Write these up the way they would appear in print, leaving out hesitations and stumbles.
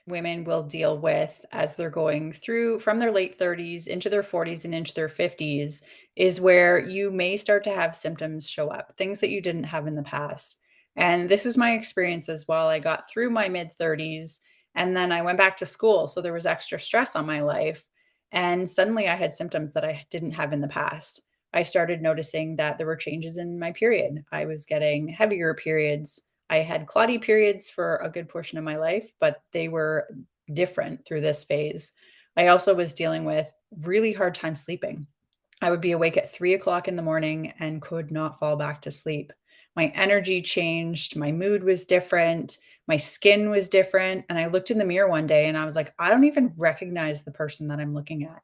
women will deal with as they're going through from their late 30s into their 40s and into their 50s is where you may start to have symptoms show up, things that you didn't have in the past. And this was my experience as well. I got through my mid 30s and then I went back to school. So there was extra stress on my life. And suddenly I had symptoms that I didn't have in the past. I started noticing that there were changes in my period. I was getting heavier periods. I had clotty periods for a good portion of my life, but they were different through this phase. I also was dealing with really hard time sleeping. I would be awake at 3 o'clock in the morning and could not fall back to sleep. My energy changed. My mood was different. My skin was different. And I looked in the mirror one day and I was like, I don't even recognize the person that I'm looking at.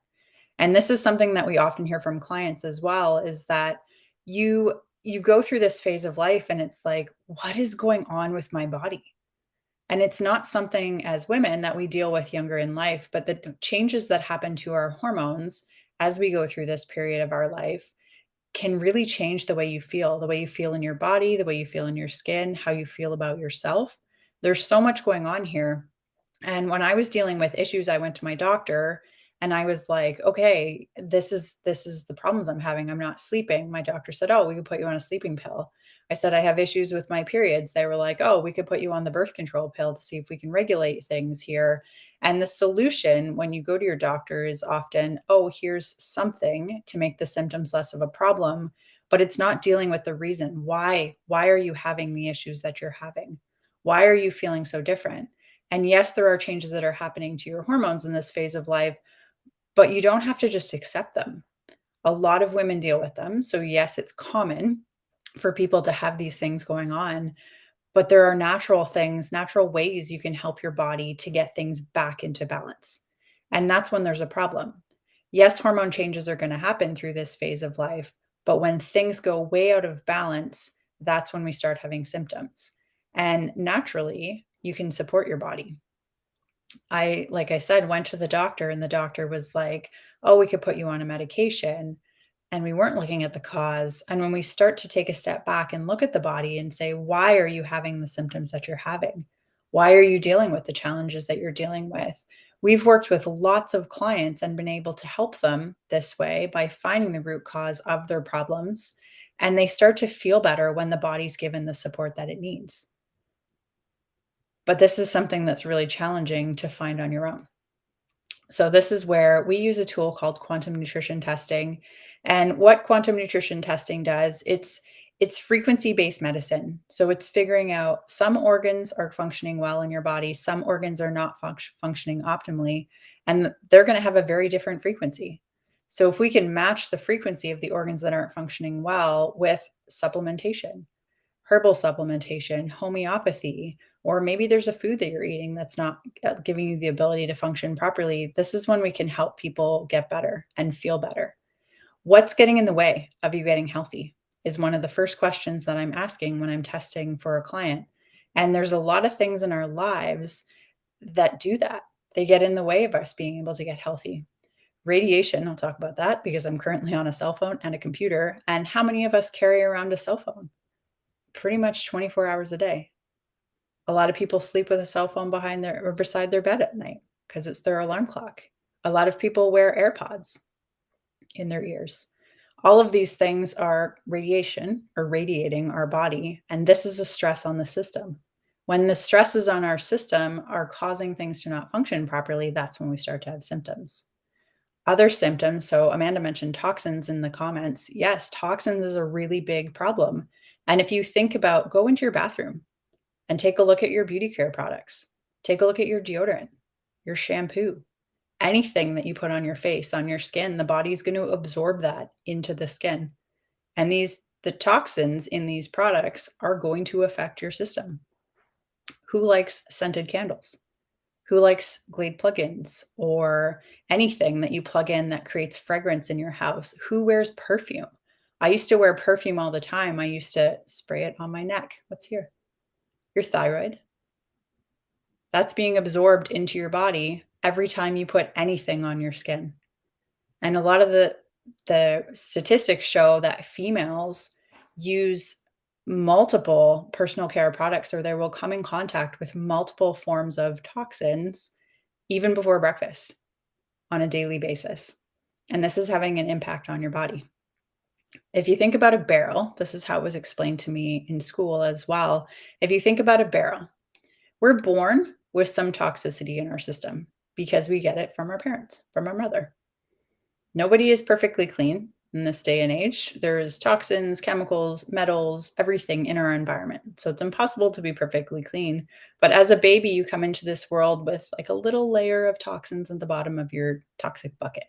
And this is something that we often hear from clients as well is that you go through this phase of life and it's like, what is going on with my body? And it's not something as women that we deal with younger in life, but the changes that happen to our hormones as we go through this period of our life can really change the way you feel in your body, the way you feel in your skin, how you feel about yourself. There's so much going on here. And when I was dealing with issues, I went to my doctor and I was like, "Okay, this is the problems I'm having. I'm not sleeping." My doctor said, "Oh, we could put you on a sleeping pill." I said, "I have issues with my periods." They were like, "Oh, we could put you on the birth control pill to see if we can regulate things here." And the solution when you go to your doctor is often, "Oh, here's something to make the symptoms less of a problem," but it's not dealing with the reason. Why are you having the issues that you're having? Why are you feeling so different? And yes, there are changes that are happening to your hormones in this phase of life, but you don't have to just accept them. A lot of women deal with them. So, yes, it's common for people to have these things going on, but there are natural things, natural ways you can help your body to get things back into balance. And that's when there's a problem. Yes, hormone changes are going to happen through this phase of life, but when things go way out of balance, that's when we start having symptoms. And naturally, you can support your body. Like I said, went to the doctor and the doctor was like, "Oh, we could put you on a medication." And we weren't looking at the cause. And when we start to take a step back and look at the body and say, "Why are you having the symptoms that you're having? Why are you dealing with the challenges that you're dealing with?" We've worked with lots of clients and been able to help them this way by finding the root cause of their problems. And they start to feel better when the body's given the support that it needs. But this is something that's really challenging to find on your own. So this is where we use a tool called quantum nutrition testing. And what quantum nutrition testing does, it's frequency-based medicine. So it's figuring out some organs are functioning well in your body, some organs are not functioning optimally, and they're going to have a very different frequency. So if we can match the frequency of the organs that aren't functioning well with supplementation, herbal supplementation, homeopathy, or maybe there's a food that you're eating that's not giving you the ability to function properly. This is when we can help people get better and feel better. What's getting in the way of you getting healthy is one of the first questions that I'm asking when I'm testing for a client. And there's a lot of things in our lives that do that. They get in the way of us being able to get healthy. Radiation, I'll talk about that because I'm currently on a cell phone and a computer. And how many of us carry around a cell phone? Pretty much 24 hours a day. A lot of people sleep with a cell phone behind their or beside their bed at night because it's their alarm clock. A lot of people wear AirPods in their ears. All of these things are radiation or radiating our body, and this is a stress on the system. When the stresses on our system are causing things to not function properly, that's when we start to have symptoms. Other symptoms, so Amanda mentioned toxins in the comments. Yes, toxins is a really big problem. And if you think about go into your bathroom and take a look at your beauty care products. Take a look at your deodorant, your shampoo, anything that you put on your face, on your skin, the body's going to absorb that into the skin. And the toxins in these products are going to affect your system. Who likes scented candles? Who likes Glade plugins or anything that you plug in that creates fragrance in your house? Who wears perfume? I used to wear perfume all the time. I used to spray it on my neck. What's here? Your thyroid. That's being absorbed into your body every time you put anything on your skin. And a lot of the statistics show that females use multiple personal care products or they will come in contact with multiple forms of toxins even before breakfast on a daily basis. And this is having an impact on your body. If you think about a barrel, this is how it was explained to me in school as well. If you think about a barrel, we're born with some toxicity in our system because we get it from our parents, from our mother. Nobody is perfectly clean in this day and age. There's toxins, chemicals, metals, everything in our environment. So it's impossible to be perfectly clean. But as a baby, you come into this world with like a little layer of toxins at the bottom of your toxic bucket.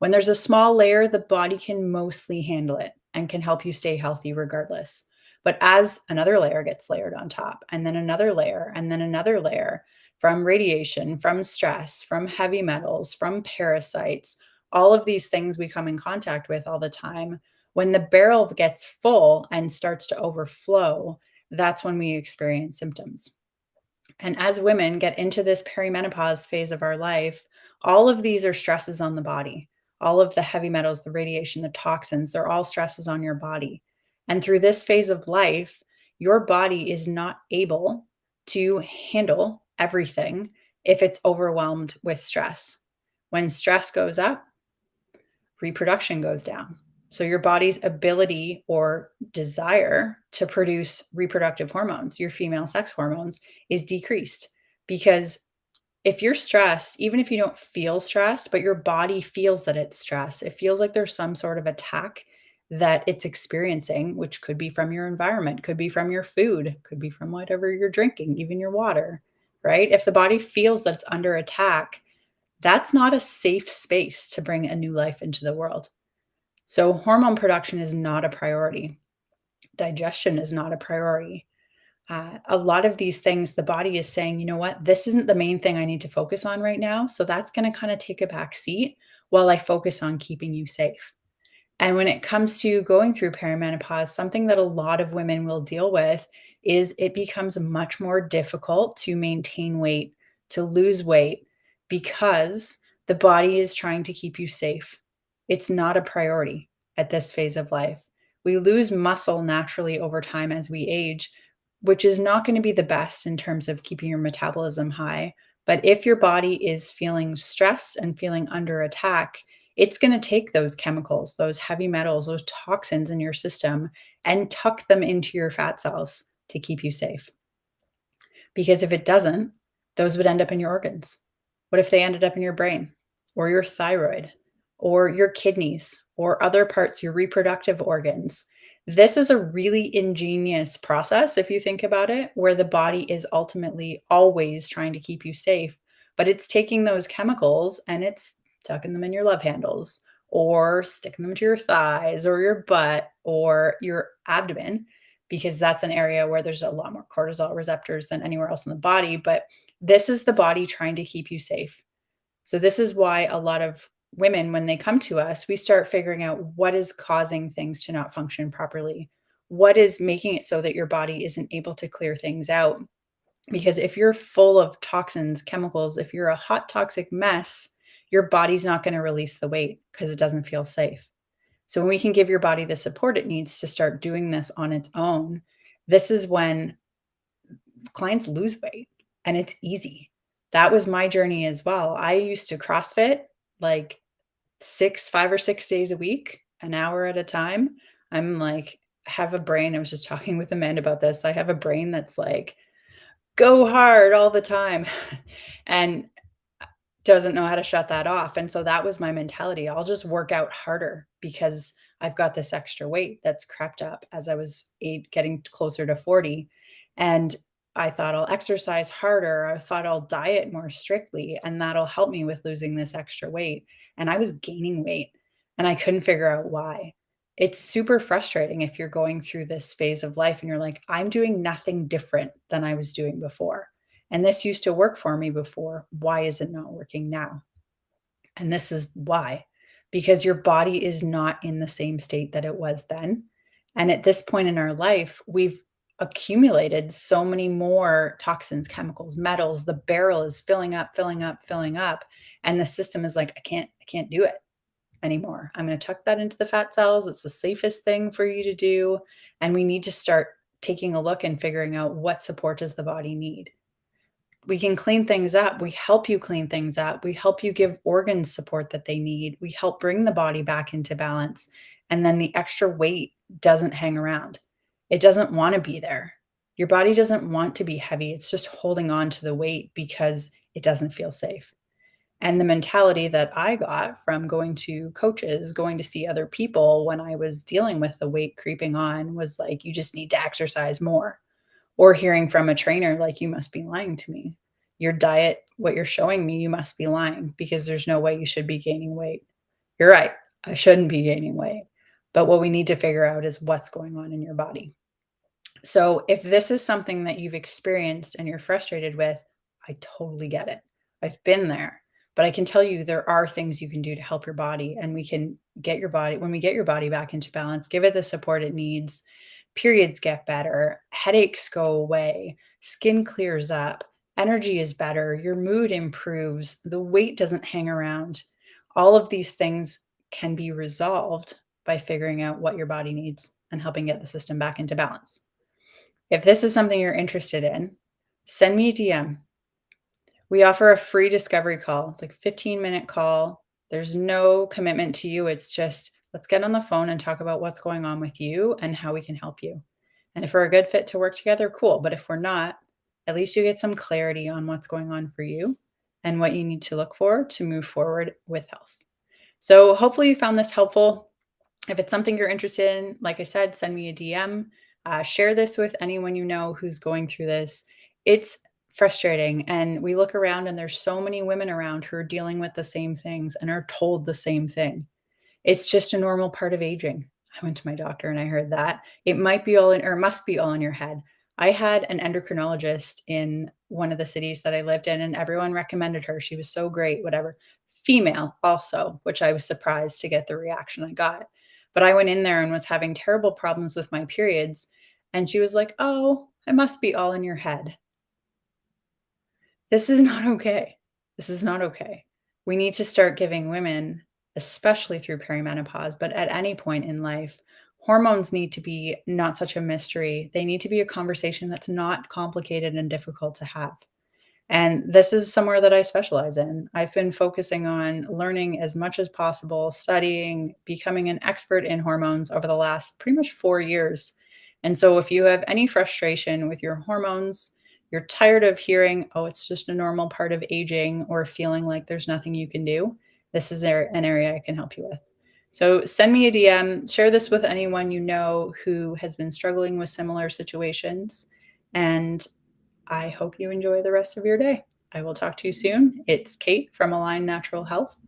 When there's a small layer, the body can mostly handle it and can help you stay healthy regardless. But as another layer gets layered on top, and then another layer, and then another layer from radiation, from stress, from heavy metals, from parasites, all of these things we come in contact with all the time. When the barrel gets full and starts to overflow, that's when we experience symptoms. And as women get into this perimenopause phase of our life, all of these are stresses on the body. All of the heavy metals, the radiation, the toxins, they're all stresses on your body. And through this phase of life, your body is not able to handle everything if it's overwhelmed with stress. When stress goes up, reproduction goes down. So your body's ability or desire to produce reproductive hormones, your female sex hormones, is decreased because if you're stressed, even if you don't feel stressed, but your body feels that it's stress, it feels like there's some sort of attack that it's experiencing, which could be from your environment, could be from your food, could be from whatever you're drinking, even your water, right? If the body feels that it's under attack, that's not a safe space to bring a new life into the world. So, hormone production is not a priority. Digestion is not a priority. A lot of these things, the body is saying, you know what, this isn't the main thing I need to focus on right now. So, that's going to kind of take a back seat while I focus on keeping you safe. And when it comes to going through perimenopause, something that a lot of women will deal with is it becomes much more difficult to maintain weight, to lose weight, because the body is trying to keep you safe. It's not a priority at this phase of life. We lose muscle naturally over time as we age, which is not going to be the best in terms of keeping your metabolism high. But if your body is feeling stress and feeling under attack, it's going to take those chemicals, those heavy metals, those toxins in your system and tuck them into your fat cells to keep you safe. Because if it doesn't, those would end up in your organs. What if they ended up in your brain or your thyroid or your kidneys or other parts, your reproductive organs? This is a really ingenious process, if you think about it, where the body is ultimately always trying to keep you safe, but it's taking those chemicals and it's tucking them in your love handles or sticking them to your thighs or your butt or your abdomen, because that's an area where there's a lot more cortisol receptors than anywhere else in the body. But this is the body trying to keep you safe. So, this is why a lot of women, when they come to us, we start figuring out what is causing things to not function properly. What is making it so that your body isn't able to clear things out? Because if you're full of toxins, chemicals, if you're a hot, toxic mess, your body's not going to release the weight because it doesn't feel safe. So when we can give your body the support it needs to start doing this on its own, this is when clients lose weight and it's easy. That was my journey as well. I used to CrossFit like 5 or 6 days a week, an hour at a time. I'm like, have a brain. I was just talking with Amanda about this. I have a brain that's like, go hard all the time and doesn't know how to shut that off. And so that was my mentality. I'll just work out harder because I've got this extra weight that's crept up as I was getting closer to 40. And I thought I'll exercise harder. I thought I'll diet more strictly, and that'll help me with losing this extra weight. And I was gaining weight and I couldn't figure out why. It's super frustrating if you're going through this phase of life and you're like, I'm doing nothing different than I was doing before. And this used to work for me before. Why is it not working now? And this is why, because your body is not in the same state that it was then. And at this point in our life, we've accumulated so many more toxins, chemicals, metals. The barrel is filling up, filling up, filling up. And the system is like, I can't do it anymore. I'm going to tuck that into the fat cells. It's the safest thing for you to do. And we need to start taking a look and figuring out what support does the body need. We can clean things up. We help you clean things up. We help you give organs support that they need. We help bring the body back into balance. And then the extra weight doesn't hang around. It doesn't want to be there. Your body doesn't want to be heavy. It's just holding on to the weight because it doesn't feel safe. And the mentality that I got from going to coaches, going to see other people when I was dealing with the weight creeping on was like, you just need to exercise more. Or hearing from a trainer, like, you must be lying to me. Your diet, what you're showing me, you must be lying because there's no way you should be gaining weight. You're right. I shouldn't be gaining weight. But what we need to figure out is what's going on in your body. So if this is something that you've experienced and you're frustrated with, I totally get it. I've been there. But I can tell you there are things you can do to help your body, and we can get your body when we get your body back into balance, give it the support it needs, periods get better, headaches go away, skin clears up, energy is better, your mood improves, the weight doesn't hang around. All of these things can be resolved by figuring out what your body needs and helping get the system back into balance. If this is something you're interested in, send me a DM. We offer a free discovery call. It's like a 15-minute call. There's no commitment to you. It's just, let's get on the phone and talk about what's going on with you and how we can help you. And if we're a good fit to work together, cool. But if we're not, at least you get some clarity on what's going on for you and what you need to look for to move forward with health. So hopefully you found this helpful. If it's something you're interested in, like I said, send me a DM. Share this with anyone you know who's going through this. It's frustrating. And we look around and there's so many women around who are dealing with the same things and are told the same thing. It's just a normal part of aging. I went to my doctor and I heard that. It might be all in, or must be all in your head. I had an endocrinologist in one of the cities that I lived in, and everyone recommended her. She was so great, whatever. Female, also, which I was surprised to get the reaction I got. But I went in there and was having terrible problems with my periods. And she was like, oh, it must be all in your head. This is not okay. This is not okay. We need to start giving women, especially through perimenopause, but at any point in life, hormones need to be not such a mystery. They need to be a conversation that's not complicated and difficult to have. And this is somewhere that I specialize in. I've been focusing on learning as much as possible, studying, becoming an expert in hormones over the last pretty much 4 years. And so, if you have any frustration with your hormones, you're tired of hearing, oh, it's just a normal part of aging, or feeling like there's nothing you can do, this is an area I can help you with. So, send me a DM, share this with anyone you know who has been struggling with similar situations. And I hope you enjoy the rest of your day. I will talk to you soon. It's Kate from Align Natural Health,